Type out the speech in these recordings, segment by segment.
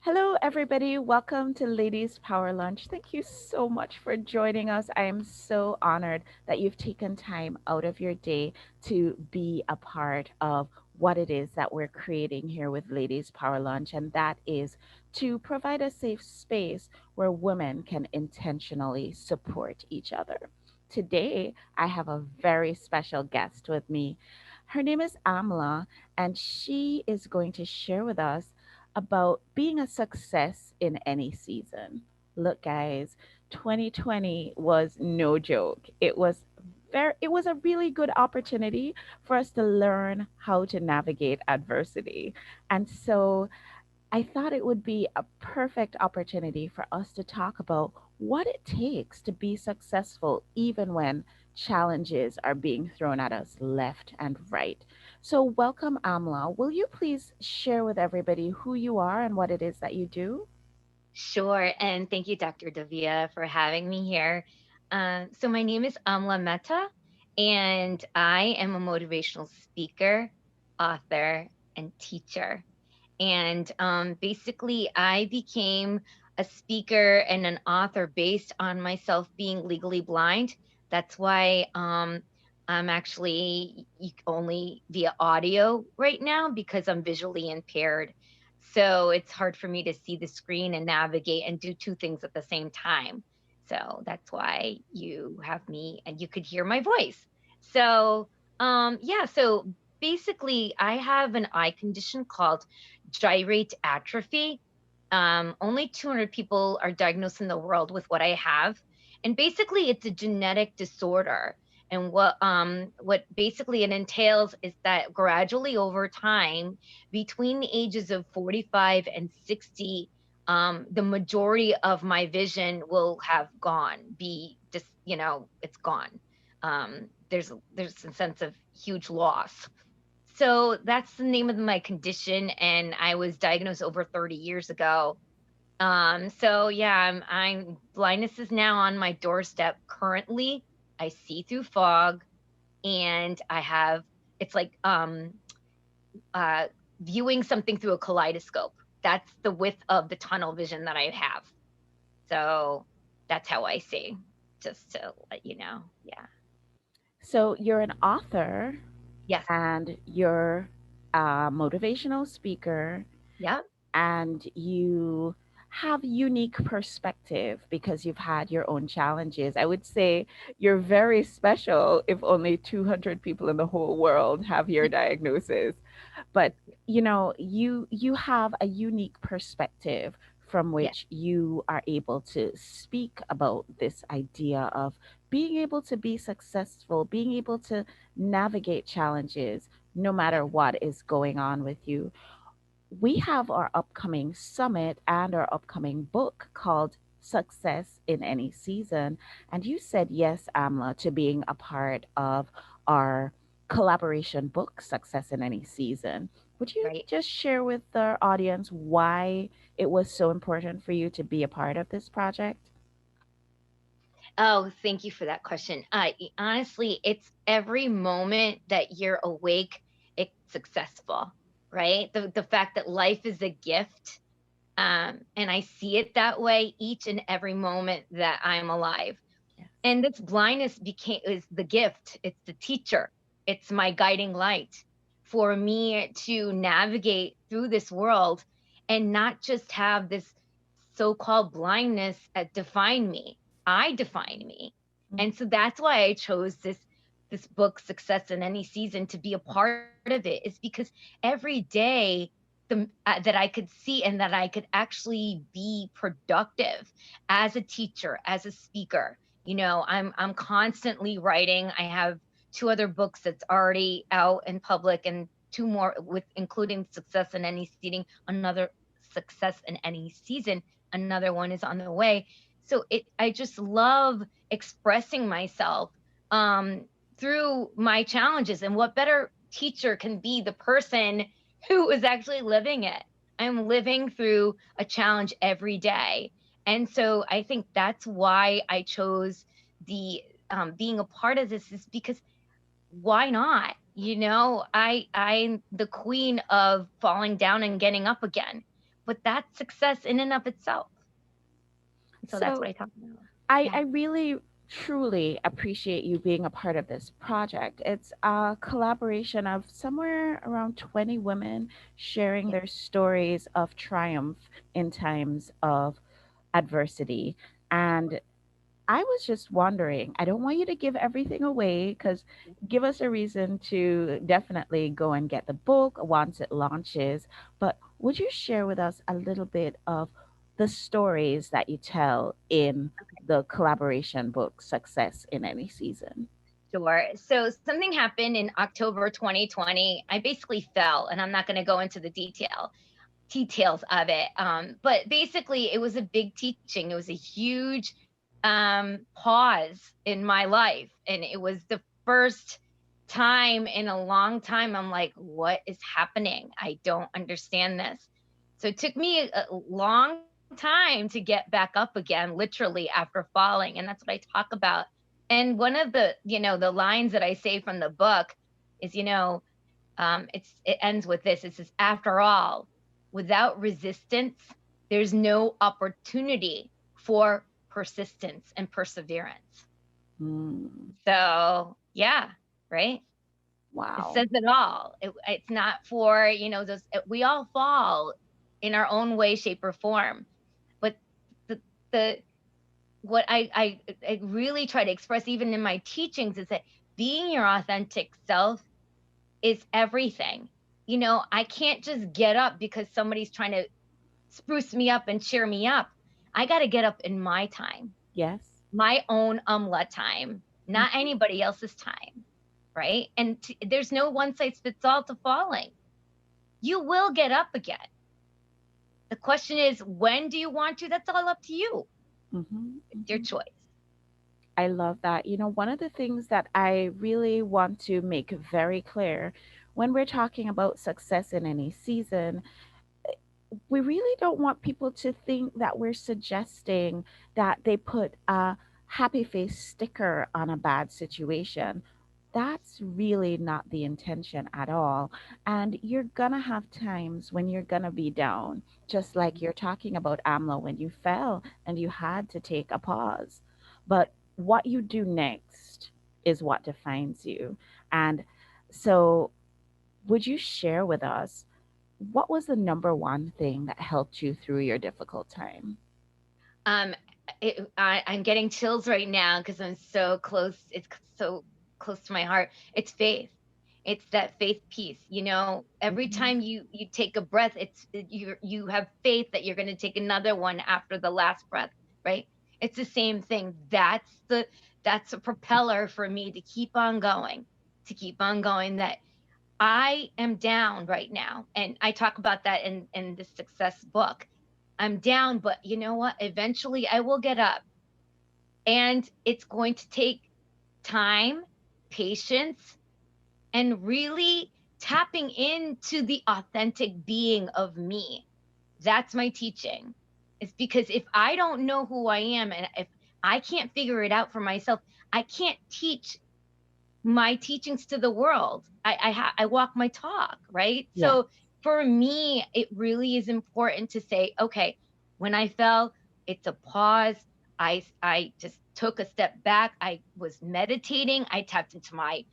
Hello, everybody. Welcome to Ladies Power Lunch. Thank you so much for joining us. I am so honored that you've taken time out of your day to be a part of what it is that we're creating here with Ladies Power Lunch, and that is to provide a safe space where women can intentionally support each other. Today, I have a very special guest with me. Her name is Amla, and she is going to share with us about being a success in any season. Look, guys, 2020 was no joke. It was a really good opportunity for us to learn how to navigate adversity. And so I thought it would be a perfect opportunity for us to talk about what it takes to be successful, even when challenges are being thrown at us left and right. So, welcome, Amla. Will you please share with everybody who you are and what it is that you do? Sure. And thank you, Dr. Davia, for having me here. So, my name is Amla Mehta, and I am a motivational speaker, author, and teacher. And basically, I became a speaker and an author based on myself being legally blind. That's why I'm actually only via audio right now because I'm visually impaired. So it's hard for me to see the screen and navigate and do two things at the same time. So that's why you have me and you could hear my voice. So, yeah, so basically, I have an eye condition called gyrate atrophy. Only 200 people are diagnosed in the world with what I have, and basically, it's a genetic disorder. And what basically it entails is that gradually over time, between the ages of 45 and 60, the majority of my vision will have gone. Be just it's gone. There's a sense of huge loss. So that's the name of my condition, and I was diagnosed over 30 years ago. So yeah, I'm blindness is now on my doorstep currently. I see through fog, and I have it's like uh viewing something through a kaleidoscope. That's the width of the tunnel vision that I have. So that's how I see. Just to let you know. Yeah. So, you're an author Yes. and you're a motivational speaker Yep. and you have unique perspective because you've had your own challenges. I would say you're very special if only 200 people in the whole world have your diagnosis. But you have a unique perspective from Yes. which you are able to speak about this idea of being able to be successful, being able to navigate challenges no matter what is going on with you. We have our upcoming summit and our upcoming book called Success in Any Season. And you said yes, Amla, to being a part of our collaboration book, Success in Any Season. Would you Right. just share with our audience why it was so important for you to be a part of this project? Oh, thank you for that question. Honestly, it's every moment that you're awake, it's successful, right? The fact that life is a gift, and I see it that way each and every moment that I'm alive. Yes. And this blindness became is the gift. It's the teacher. It's my guiding light for me to navigate through this world and not just have this so-called blindness define me. I define me. Mm. And so that's why I chose this book, Success in Any Season, to be a part of it, is because every day that I could see and that I could actually be productive as a teacher, as a speaker. I'm constantly writing. I have two other books that's already out in public, and two more, with including Success in Any Seating, another Success in Any Season, another one is on the way. So I just love expressing myself um through my challenges, and what better teacher can be the person who is actually living it. I'm living through a challenge every day. And so I think that's why I chose the being a part of this, is because why not? I'm the queen of falling down and getting up again. but that's success in and of itself. So that's what So I talk about. I Yeah. really truly appreciate you being a part of this project. It's a collaboration of somewhere around 20 women sharing Yeah. their stories of triumph in times of adversity. And I was just wondering, I don't want you to give everything away because give us a reason to definitely go and get the book once it launches. But would you share with us a little bit of the stories that you tell in the collaboration book, Success in Any Season? Sure. So something happened in October 2020. I basically fell, and I'm not going to go into the details of it. But basically, it was a big teaching. It was a huge pause in my life, and it was the first time in a long time. I'm like, what is happening? I don't understand this. So it took me a long time to get back up again, literally after falling, and that's what I talk about. And one of the lines that I say from the book is, it ends with this. It says, after all, without resistance, there's no opportunity for persistence and perseverance. Mm, So, yeah, right? It wow. says it all. It's not for, those, we all fall in our own way, shape, or form. But the, the, what I really try to express, even in my teachings, is that being your authentic self is everything. I can't just get up because somebody's trying to spruce me up and cheer me up. I got to get up in my time, Yes. my own time, not Mhm. anybody else's time. Right. And there's no one size fits all to falling. You will get up again. The question is, when do you want to? That's all up to you. Mhm. It's your Mhm. choice. I love that. One of the things that I really want to make very clear when we're talking about success in any season, we really don't want people to think that we're suggesting that they put a happy face sticker on a bad situation. That's really not the intention at all. And you're gonna have times when you're gonna be down, just like you're talking about AMLA when you fell and you had to take a pause. But what you do next is what defines you. And so, would you share with us what was the number one thing that helped you through your difficult time? Um, I'm getting chills right now because I'm so close. It's so close to my heart. It's faith. It's that faith piece. Every Mhm. time you take a breath, you have faith that you're going to take another one after the last breath, right? It's the same thing. That's a propeller for me to keep on going, to keep on going. That I am down right now, and I talk about that in the success book. I'm down, but you know what? Eventually I will get up, and it's going to take time, patience, and really tapping into the authentic being of me. That's my teaching. It's because if I don't know who I am, and if I can't figure it out for myself, I can't teach my teachings to the world. I walk my talk, right? Yes. So for me, it really is important to say, okay, when I fell, it's a pause. I just took a step back. I was meditating. I tapped into my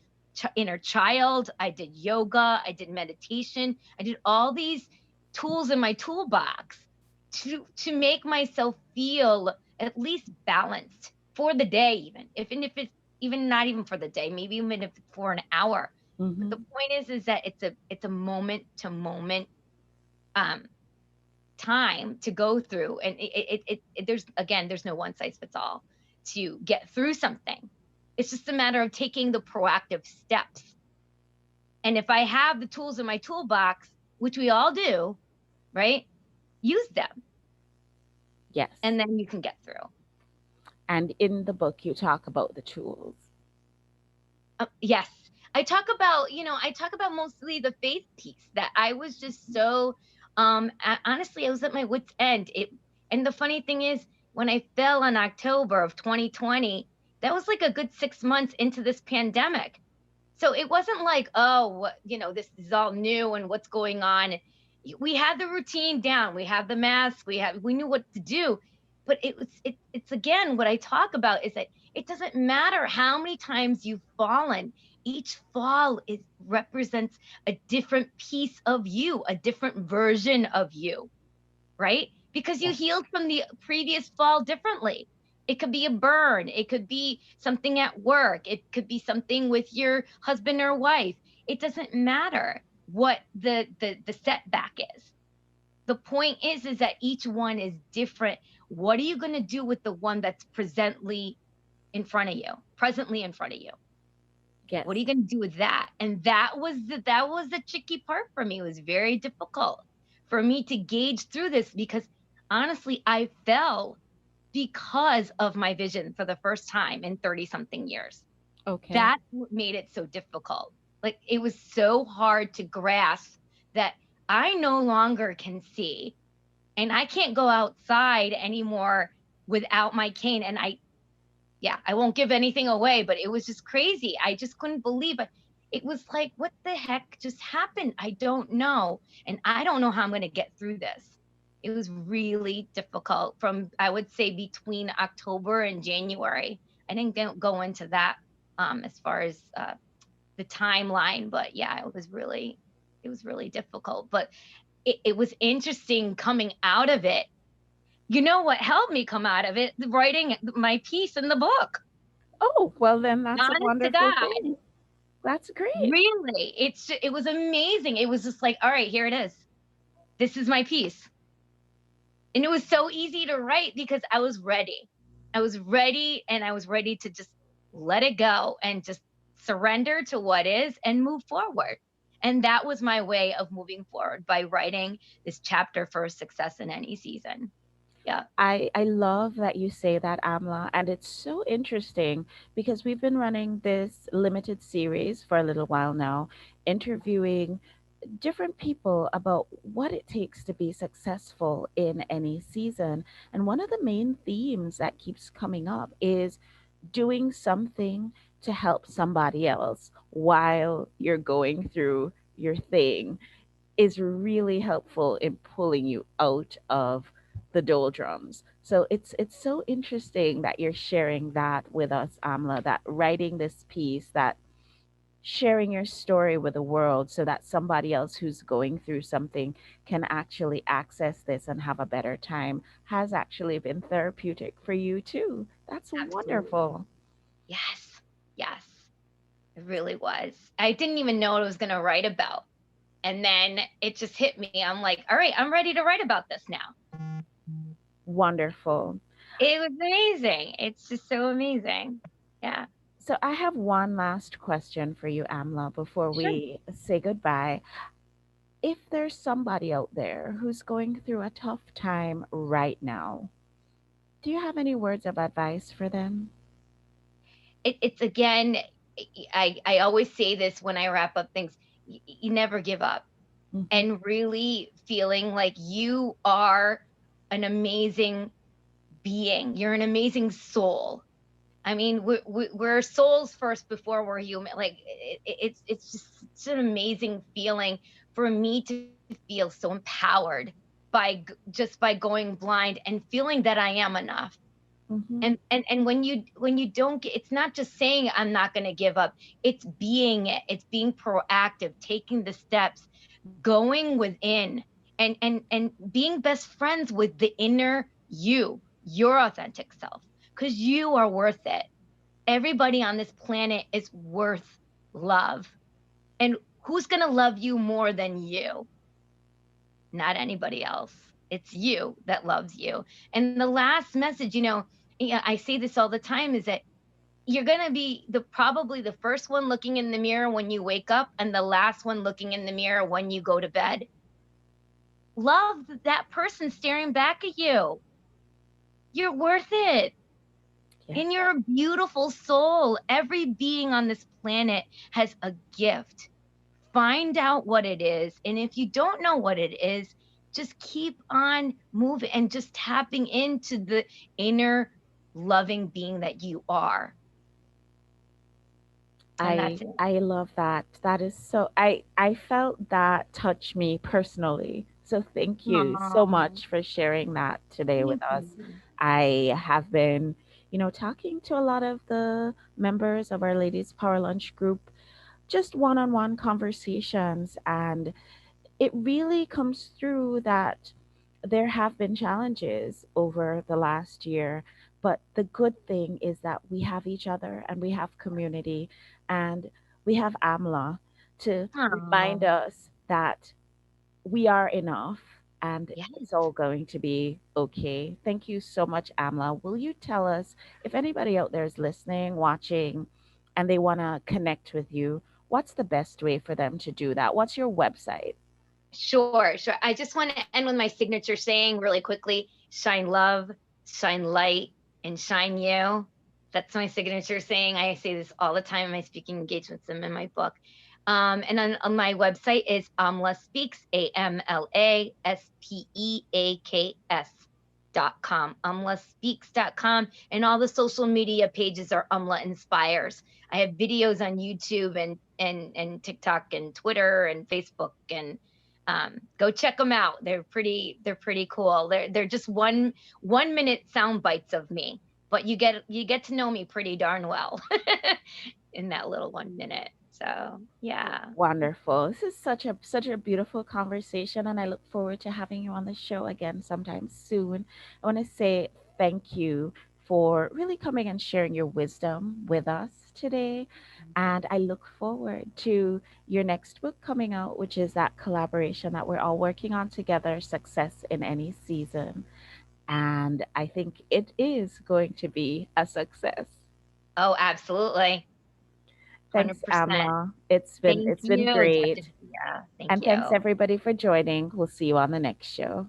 inner child. I did yoga. I did meditation. I did all these tools in my toolbox to make myself feel at least balanced for the day, even if it's even not even for the day, maybe even if it's for an hour. But the Hmm. point is that it's a moment to moment um time to go through, and there's no one size fits all to get through something. It's just a matter of taking the proactive steps. And if I have the tools in my toolbox, which we all do, right? Use them, Yes. and then you can get through. And in the book, you talk about the tools. Yes. I talk about mostly the faith piece that I was just so, honestly, I was at my wit's end. And the funny thing is, when I fell in October of 2020, that was like a good 6 months into this pandemic. So it wasn't like, oh, this is all new and what's going on. We had the routine down. We have the mask. We knew what to do. But it's again what I talk about is that it doesn't matter how many times you've fallen. Each fall is represents a different piece of you, a different version of you, right? Because you Yes. healed from the previous fall differently. It could be a burn, it could be something at work, it could be something with your husband or wife. It doesn't matter what the setback is. The point is that each one is different. What are you going to do with the one that's presently in front of you? What are Yes. you going to do with that? And that was the tricky part for me. It was very difficult for me to gauge through this because honestly, I fell because of my vision for the first time in 30 something years. Okay. That's what made it so difficult. Like it was so hard to grasp that I no longer can see and I can't go outside anymore without my cane. And yeah, I won't give anything away, but it was just crazy. I just couldn't believe it. It was like, what the heck just happened? I don't know. And I don't know how I'm going to get through this. It was really difficult from, I would say, between October and January. I didn't go into that as far as the timeline, but yeah, it was really difficult. But it was interesting coming out of it. You know what helped me come out of it? Writing my piece in the book. Oh, well, then that's a Honest to wonderful God, thing. That's great. really, it was amazing. It was just like, all right, here it is. This is my piece. And it was so easy to write because I was ready. I was ready and I was ready to just let it go and just surrender to what is and move forward. And that was my way of moving forward by writing this chapter for success in any season. Yeah. I love that you say that, Amla, and it's so interesting because we've been running this limited series for a little while now, interviewing different people about what it takes to be successful in any season. And one of the main themes that keeps coming up is doing something to help somebody else while you're going through your thing is really helpful in pulling you out of the doldrums. So it's so interesting that you're sharing that with us, Amla, that writing this piece, that sharing your story with the world so that somebody else who's going through something can actually access this and have a better time has actually been therapeutic for you too. That's Absolutely. wonderful. Yes. Yes. It really was. I didn't even know what I was going to write about. And then it just hit me. I'm like, all right, I'm ready to write about this now. Wonderful. It was amazing. It's just so amazing. Yeah. So I have one last question for you, Amla, before Sure. we say goodbye. If there's somebody out there who's going through a tough time right now, do you have any words of advice for them? It's again, I always say this when I wrap up things, you never give up. Hmm. And really feeling like you are an amazing being. You're an amazing soul. I mean, we're souls first before we're human. Like it's just such an amazing feeling for me to feel so empowered by just by going blind and feeling that I am enough. Hmm. And when you don't get, it's not just saying I'm not going to give up. It's being it. It's being proactive, taking the steps, going within, and being best friends with the inner you, your authentic self, because you are worth it. Everybody on this planet is worth love. And who's going to love you more than you? Not anybody else. It's you that loves you. And the last message, yeah, I say this all the time, is that you're going to be probably the first one looking in the mirror when you wake up and the last one looking in the mirror when you go to bed. Love that person staring back at you. You're worth it. Yes. And you're a beautiful soul. Every being on this planet has a gift. Find out what it is. And if you don't know what it is, just keep on moving and just tapping into the inner loving being that you are. And that's it. I love that. That is so I felt that touch me personally. So thank you so Aw, much for sharing that today with thank us. you. I have been, talking to a lot of the members of our Ladies Power Lunch group, just one-on-one conversations, and it really comes through that there have been challenges over the last year, but the good thing is that we have each other and we have community, and we have Amla to remind Aw, us that we are enough and it's yes. all going to be okay. Thank you so much, Amla. Will you tell us, if anybody out there is listening, watching, and they want to connect with you, what's the best way for them to do that? What's your website? Sure, sure. I just want to end with my signature saying really quickly: shine love, shine light, and shine you. That's my signature saying. I say this all the time in my speaking engagements and in my book. And on my website is Amla Speaks, AMLASPEAKS.com, amlaspeaks.com, and all the social media pages are Amla Inspires. I have videos on YouTube and TikTok and Twitter and Facebook, and go check them out. They're pretty cool. They're just 1 minute sound bites of me, but you get to know me pretty darn well in that little 1 minute. So yeah. Wonderful. This is such a beautiful conversation, and I look forward to having you on the show again sometime soon. I want to say thank you for really coming and sharing your wisdom with us today, and I look forward to your next book coming out, which is that collaboration that we're all working on together, Success in Any Season. And I think it is going to be a success. Oh, absolutely. Thanks, 100%. Amla. It's been Thank it's been you, Dr. great. Dia. Thank And thanks you. everybody for joining. We'll see you on the next show.